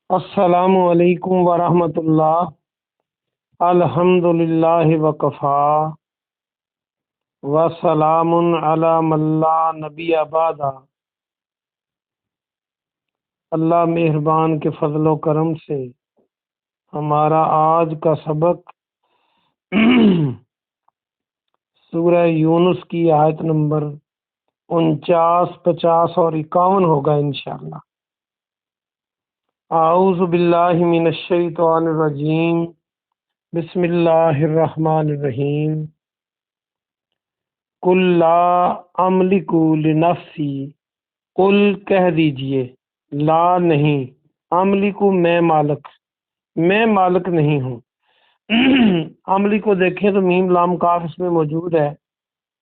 السلام علیکم ورحمۃ اللہ۔ الحمد للہ وکفا وسلام علی من لا نبی بعد۔ اللہ مہربان کے فضل و کرم سے ہمارا آج کا سبق سورہ یونس کی آیت نمبر 49، 50 اور 51 ہوگا انشاءاللہ۔ اعوذ باللہ من الشیطان الرجیم، بسم اللہ الرحمن الرحیم۔ قل لا املک لنفسی، قل کہہ دیجئے، لا نہیں، املک میں مالک نہیں ہوں۔ املک کو دیکھیں تو میم لام کاف اس میں موجود ہے،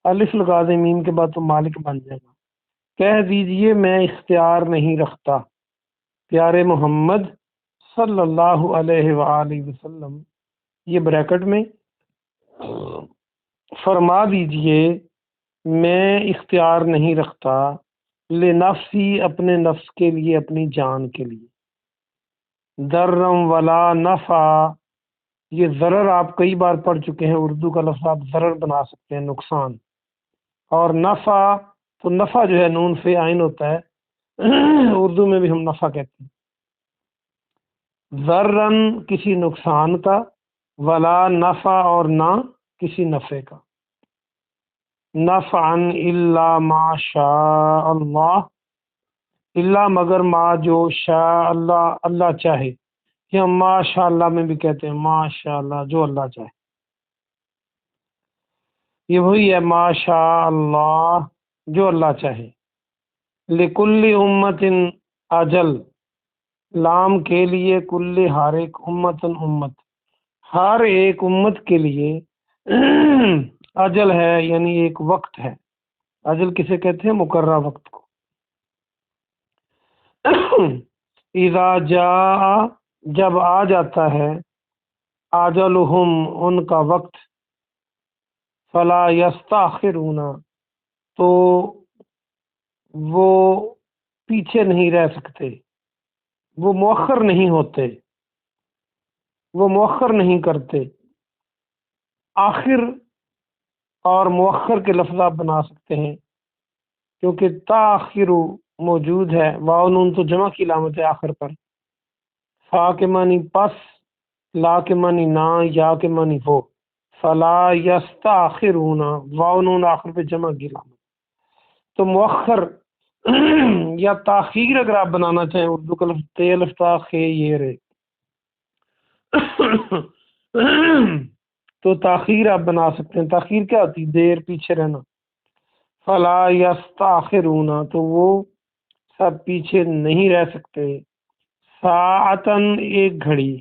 الف لگا دیں میم کے بعد تو مالک بن جائے گا۔ کہہ دیجئے میں اختیار نہیں رکھتا، پیارے محمد صلی اللہ علیہ وآلہ وسلم، یہ بریکٹ میں فرما دیجئے میں اختیار نہیں رکھتا، لنفسی اپنے نفس کے لیے، اپنی جان کے لیے، ضرم ولا نفع، یہ ضرر آپ کئی بار پڑھ چکے ہیں، اردو کا لفظ آپ ضرر بنا سکتے ہیں، نقصان، اور نفع تو نفع جو ہے نون فے عین ہوتا ہے، اردو میں بھی ہم نفع کہتے ہیں۔ ضرن کسی نقصان کا، ولا نفع اور نہ کسی نفع کا، نفعا الا ما شاء اللہ، الا مگر ما جو شاء اللہ اللہ چاہے، یا ماشاء اللہ میں بھی کہتے ہیں، ماشاء اللہ جو اللہ چاہے، یہ وہی ہے ماشاء اللہ جو اللہ چاہے۔ لکل امت اجل، لام کے لیے، کل ہر ایک، امتن امت، ہر ایک امت کے لیے اجل ہے، یعنی ایک وقت ہے۔ اجل کسے کہتے ہیں؟ مقررہ وقت کو۔ اذا جاء، جب آ جاتا ہے، اجلہم ان کا وقت، فلا یستاخرون تو وہ پیچھے نہیں رہ سکتے، وہ مؤخر نہیں ہوتے، وہ مؤخر نہیں کرتے۔ آخر اور مؤخر کے لفظ آپ بنا سکتے ہیں، کیونکہ تاخیر موجود ہے، واو نون تو جمع کی علامت ہے آخر پر، فا کے معنی پس، لا کے معنی نہ، یا کے معنی وہ، فلا یستاخرون، واو نون آخر پہ جمع کی علامت، تو مؤخر یا تاخیر اگر آپ بنانا چاہیں، اردو کا لفظ تے الف تا خے یہ رے، تو تاخیر آپ بنا سکتے ہیں۔ تاخیر کیا ہوتی؟ دیر، پیچھے رہنا۔ فلا یستاخرون تو وہ سب پیچھے نہیں رہ سکتے۔ ساعتن ایک گھڑی،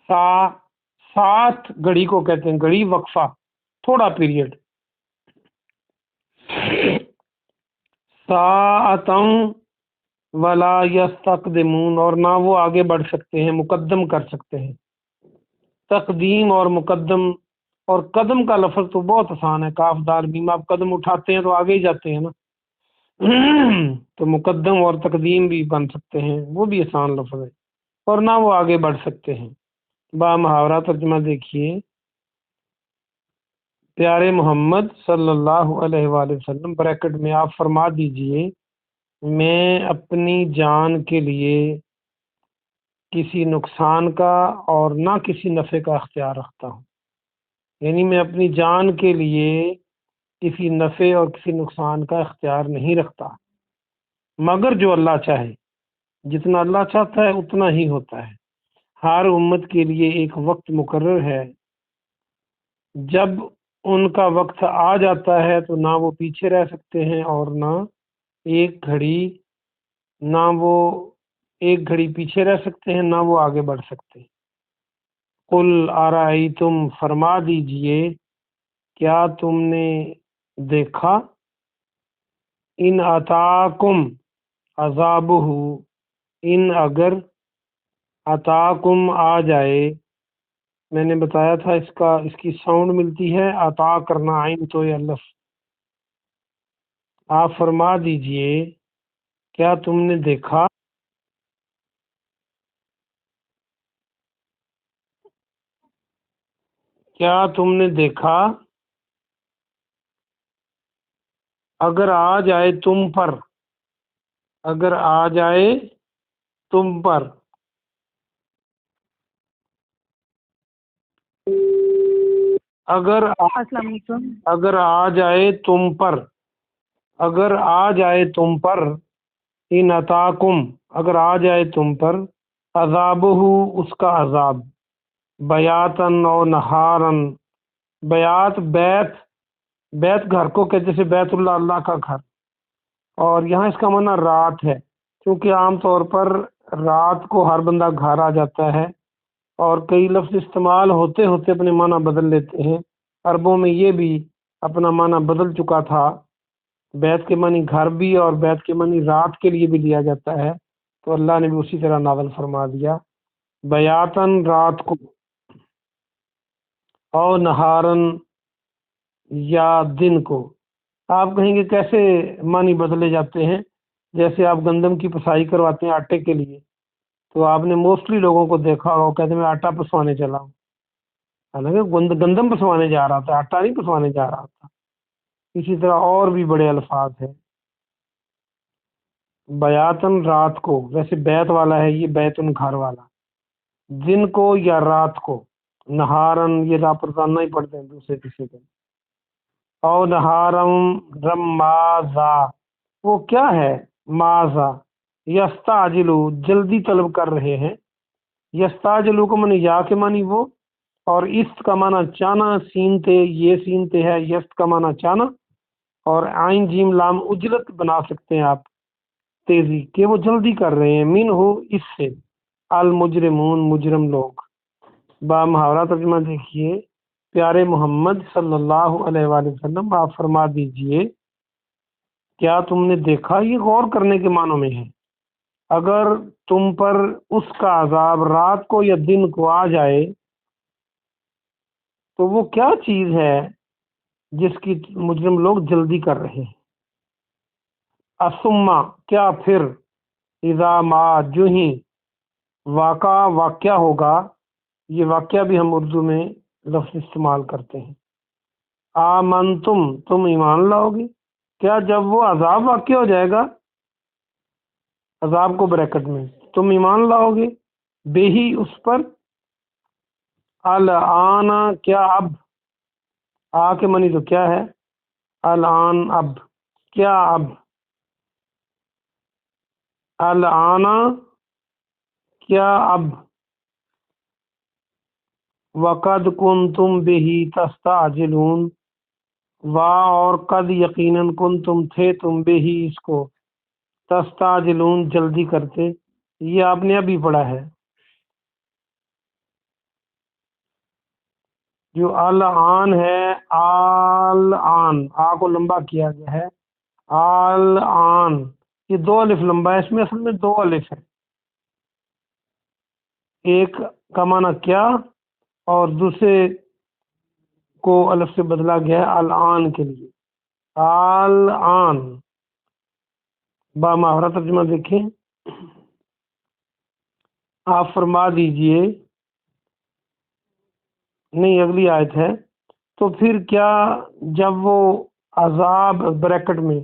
ساتھ گھڑی کو کہتے ہیں، گھڑی وقفہ، تھوڑا پیریڈ۔ ساعتن ولا یستقدمون، اور نہ وہ آگے بڑھ سکتے ہیں، مقدم کر سکتے ہیں۔ تقدیم اور مقدم اور قدم کا لفظ تو بہت آسان ہے، کاف دال میم، آپ قدم اٹھاتے ہیں تو آگے ہی جاتے ہیں نا، تو مقدم اور تقدیم بھی بن سکتے ہیں، وہ بھی آسان لفظ ہے، اور نہ وہ آگے بڑھ سکتے ہیں۔ با محاورہ ترجمہ دیکھیے، پیارے محمد صلی اللہ علیہ وآلہ وسلم، بریکٹ میں آپ فرما دیجئے میں اپنی جان کے لیے کسی نقصان کا اور نہ کسی نفع کا اختیار رکھتا ہوں، یعنی میں اپنی جان کے لیے کسی نفع اور کسی نقصان کا اختیار نہیں رکھتا، مگر جو اللہ چاہے، جتنا اللہ چاہتا ہے اتنا ہی ہوتا ہے۔ ہر امت کے لیے ایک وقت مقرر ہے، جب ان کا وقت آ جاتا ہے تو نہ وہ پیچھے رہ سکتے ہیں، اور نہ ایک گھڑی پیچھے رہ سکتے ہیں، نہ وہ آگے بڑھ سکتے۔ قل ارائیتم، فرما دیجئے کیا تم نے دیکھا، ان اتاکم عذابہ، ان اگر اتاکم آ جائے، میں نے بتایا تھا اس کی ساؤنڈ ملتی ہے عطا کرنا، عین تو یہ الف، آپ فرما دیجئے کیا تم نے دیکھا کیا تم نے دیکھا اگر آ جائے تم پر، اگر آ جائے تم پر، اگر السلام علیکم۔ اگر آ جائے تم پر، اگر آ جائے تم پر، ان اتاکم، اگر آ جائے تم پر، عذابہ، اس کا عذاب، بیاتن و نہارن، بیات بیت، بیت گھر کو کہتے جیسے بیت اللہ، اللہ کا گھر، اور یہاں اس کا معنی رات ہے، کیونکہ عام طور پر رات کو ہر بندہ گھر آ جاتا ہے، اور کئی لفظ استعمال ہوتے ہوتے اپنے معنی بدل لیتے ہیں۔ عربوں میں یہ بھی اپنا معنی بدل چکا تھا، بیت کے معنی گھر بھی اور بیت کے معنی رات کے لیے بھی لیا جاتا ہے، تو اللہ نے بھی اسی طرح نازل فرما دیا، بیاتن رات کو، او نہارن یا دن کو۔ آپ کہیں گے کیسے معنی بدلے جاتے ہیں؟ جیسے آپ گندم کی پسائی کرواتے ہیں آٹے کے لیے، تو آپ نے موسٹلی لوگوں کو دیکھا ہوگا کہتے ہیں میں آٹا پسوانے چلا ہوں، حالانکہ گندم پسوانے جا رہا تھا، آٹا نہیں پسوانے جا رہا تھا۔ اسی طرح اور بھی بڑے الفاظ ہیں، بیاتن رات کو، ویسے بیت والا ہے یہ، بیتن گھر والا، دن کو یا رات کو، نہارن یہ راپرزانہ ہی پڑھتے ہیں دوسرے کسی دن، او نہارم رم مازا، وہ کیا ہے، مازا، یستعجلو جلدی طلب کر رہے ہیں، یستعجلو کو معنی یا کے معنی وہ، اور است کا معنی چانا، سین تے یہ سین تے ہے، یست کا معنی چانا، اور عین جیم لام اجلت بنا سکتے ہیں آپ، تیزی کہ وہ جلدی کر رہے ہیں، من ہو اس سے، المجرمون مجرم لوگ۔ با محاورہ ترجمہ دیکھیے، پیارے محمد صلی اللہ علیہ وآلہ وسلم آپ فرما دیجئے کیا تم نے دیکھا، یہ غور کرنے کے معنوں میں ہے، اگر تم پر اس کا عذاب رات کو یا دن کو آ جائے تو وہ کیا چیز ہے جس کی مجرم لوگ جلدی کر رہے ہیں، اسما کیا پھر، اذا ما جو ہی، واقعہ ہوگا، یہ واقعہ بھی ہم اردو میں لفظ استعمال کرتے ہیں، آمنتم تم ایمان لاؤ گے، کیا جب وہ عذاب واقع ہو جائے گا، عذاب کو بریکٹ میں، تم ایمان لاؤ گے، بے ہی اس پر، الآن کیا اب، آ کے منی تو کیا ہے، الآن اب، کیا اب، الآن کیا اب، وقد کنتم بہ تستعجلون، وا اور قد یقیناً کنتم تھے تم بہ اس کو، تستعجلون جلدی کرتے، یہ آپ نے ابھی پڑھا ہے، جو الآن ہے، الآن آ کو لمبا کیا گیا ہے، الآن یہ دو الف لمبا ہے، اس میں اصل میں دو الف ہے، ایک کا معنی کیا اور دوسرے کو الف سے بدلا گیا ہے الآن کے لیے، الآن، با محاورہ ترجمہ دیکھیں، آپ فرما دیجئے، نہیں اگلی آیت ہے، تو پھر کیا جب وہ عذاب بریکٹ میں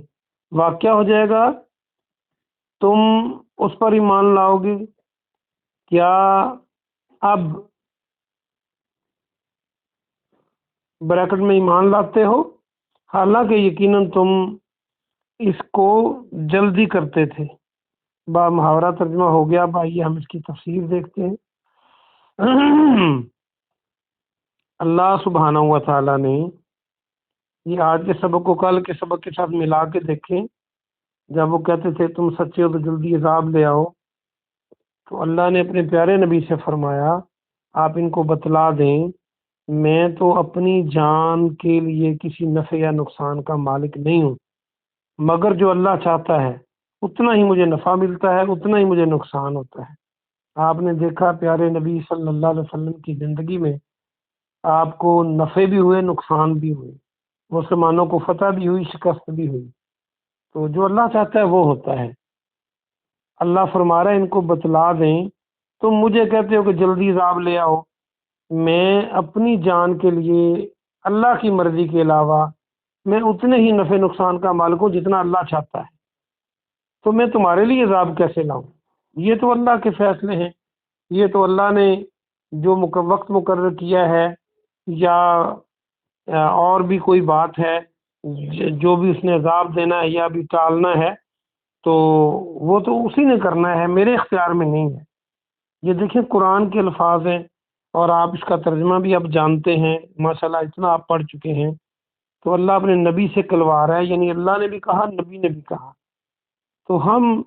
واقع ہو جائے گا تم اس پر ایمان لاؤ گے، کیا اب بریکٹ میں ایمان لاتے ہو، حالانکہ یقیناً تم اس کو جلدی کرتے تھے۔ با محاورہ ترجمہ ہو گیا، اب آئیے ہم اس کی تفسیر دیکھتے ہیں۔ اللہ سبحانہ و تعالیٰ نے یہ آج کے سبق کو کل کے سبق کے ساتھ ملا کے دیکھیں، جب وہ کہتے تھے تم سچے ہو تو جلدی عذاب لے آؤ، تو اللہ نے اپنے پیارے نبی سے فرمایا آپ ان کو بتلا دیں میں تو اپنی جان کے لیے کسی نفع یا نقصان کا مالک نہیں ہوں، مگر جو اللہ چاہتا ہے اتنا ہی مجھے نفع ملتا ہے، اتنا ہی مجھے نقصان ہوتا ہے۔ آپ نے دیکھا پیارے نبی صلی اللہ علیہ وسلم کی زندگی میں آپ کو نفع بھی ہوئے، نقصان بھی ہوئے، مسلمانوں کو فتح بھی ہوئی، شکست بھی ہوئی، تو جو اللہ چاہتا ہے وہ ہوتا ہے۔ اللہ فرما رہا ہے ان کو بتلا دیں، تم مجھے کہتے ہو کہ جلدی عذاب لے آؤ، میں اپنی جان کے لیے اللہ کی مرضی کے علاوہ میں اتنے ہی نفع نقصان کا مالک ہوں جتنا اللہ چاہتا ہے، تو میں تمہارے لیے عذاب کیسے لاؤں؟ یہ تو اللہ کے فیصلے ہیں، یہ تو اللہ نے جو وقت مقرر کیا ہے، یا اور بھی کوئی بات ہے، جو بھی اس نے عذاب دینا ہے یا بھی ٹالنا ہے، تو وہ تو اسی نے کرنا ہے، میرے اختیار میں نہیں ہے۔ یہ دیکھیں قرآن کے الفاظ ہیں، اور آپ اس کا ترجمہ بھی اب جانتے ہیں ماشاءاللہ، اتنا آپ پڑھ چکے ہیں۔ تو اللہ اپنے نبی سے کلوا رہا ہے، یعنی اللہ نے بھی کہا، نبی نے بھی کہا۔ تو ہم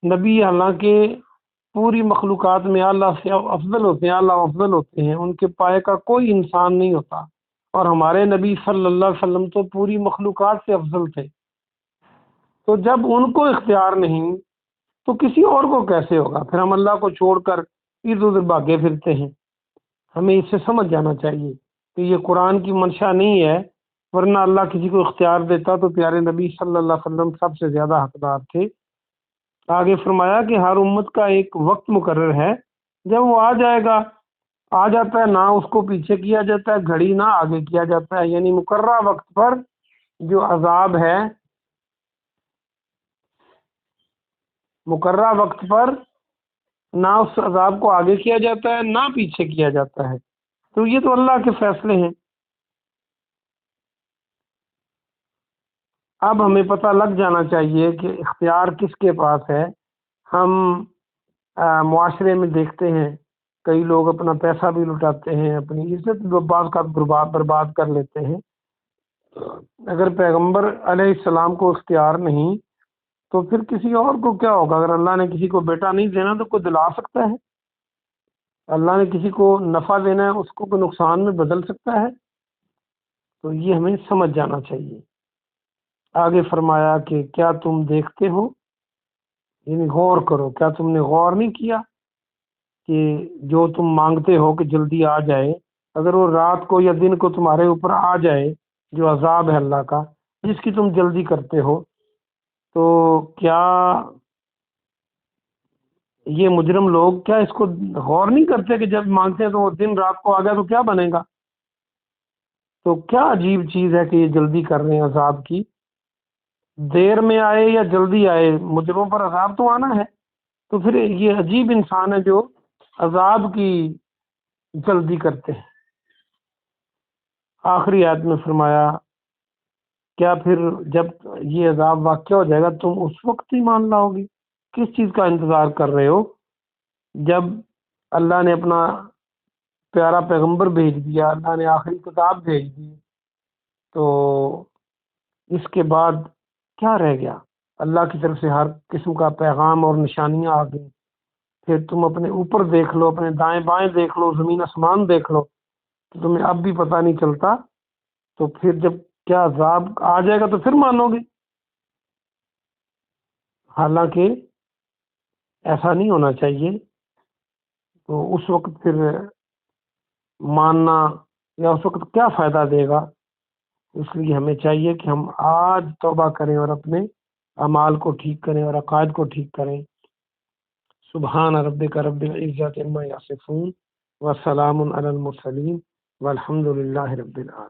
نبی حالانکہ پوری مخلوقات میں اللہ سے افضل ہوتے ہیں، اللہ افضل ہوتے ہیں، ان کے پائے کا کوئی انسان نہیں ہوتا، اور ہمارے نبی صلی اللہ علیہ وسلم تو پوری مخلوقات سے افضل تھے۔ تو جب ان کو اختیار نہیں تو کسی اور کو کیسے ہوگا؟ پھر ہم اللہ کو چھوڑ کر ادھر ادھر بھاگے پھرتے ہیں۔ ہمیں اس سے سمجھ جانا چاہیے کہ یہ قرآن کی منشا نہیں ہے، ورنہ اللہ کسی کو اختیار دیتا تو پیارے نبی صلی اللہ علیہ وسلم سب سے زیادہ حقدار تھے۔ آگے فرمایا کہ ہر امت کا ایک وقت مقرر ہے، جب وہ آ جائے گا، آ جاتا ہے، نہ اس کو پیچھے کیا جاتا ہے، گھڑی نہ آگے کیا جاتا ہے، یعنی مقررہ وقت پر جو عذاب ہے، مقررہ وقت پر نہ اس عذاب کو آگے کیا جاتا ہے نہ پیچھے کیا جاتا ہے۔ تو یہ تو اللہ کے فیصلے ہیں۔ اب ہمیں پتہ لگ جانا چاہیے کہ اختیار کس کے پاس ہے۔ ہم معاشرے میں دیکھتے ہیں کئی لوگ اپنا پیسہ بھی لٹاتے ہیں، اپنی عزت بھی بعض کا برباد کر لیتے ہیں۔ اگر پیغمبر علیہ السلام کو اختیار نہیں تو پھر کسی اور کو کیا ہوگا؟ اگر اللہ نے کسی کو بیٹا نہیں دینا تو کوئی دلا سکتا ہے؟ اللہ نے کسی کو نفع دینا ہے، اس کو کوئی نقصان میں بدل سکتا ہے؟ تو یہ ہمیں سمجھ جانا چاہیے۔ آگے فرمایا کہ کیا تم دیکھتے ہو، یعنی غور کرو، کیا تم نے غور نہیں کیا کہ جو تم مانگتے ہو کہ جلدی آ جائے، اگر وہ رات کو یا دن کو تمہارے اوپر آ جائے، جو عذاب ہے اللہ کا جس کی تم جلدی کرتے ہو، تو کیا یہ مجرم لوگ کیا اس کو غور نہیں کرتے کہ جب مانگتے ہیں تو وہ دن رات کو آ گیا تو کیا بنے گا؟ تو کیا عجیب چیز ہے کہ یہ جلدی کر رہے ہیں عذاب کی، دیر میں آئے یا جلدی آئے، مجرموں پر عذاب تو آنا ہے۔ تو پھر یہ عجیب انسان ہے جو عذاب کی جلدی کرتے ہیں۔ آخری آیت میں فرمایا کیا پھر جب یہ عذاب واقع ہو جائے گا تم اس وقت ہی مان لاؤ گی؟ کس چیز کا انتظار کر رہے ہو؟ جب اللہ نے اپنا پیارا پیغمبر بھیج دیا، اللہ نے آخری کتاب بھیج دی، تو اس کے بعد کیا رہ گیا؟ اللہ کی طرف سے ہر قسم کا پیغام اور نشانیاں آ گئی، پھر تم اپنے اوپر دیکھ لو، اپنے دائیں بائیں دیکھ لو، زمین آسمان دیکھ لو، تو تمہیں اب بھی پتہ نہیں چلتا، تو پھر جب کیا عذاب آ جائے گا تو پھر مانو گے؟ حالانکہ ایسا نہیں ہونا چاہیے۔ تو اس وقت پھر ماننا یا اس وقت کیا فائدہ دے گا؟ اس لیے ہمیں چاہیے کہ ہم آج توبہ کریں اور اپنے اعمال کو ٹھیک کریں اور عقائد کو ٹھیک کریں۔ سبحان ربک رب العزت عما یصفون وسلام علی المرسلین والحمد للہ رب العالمین۔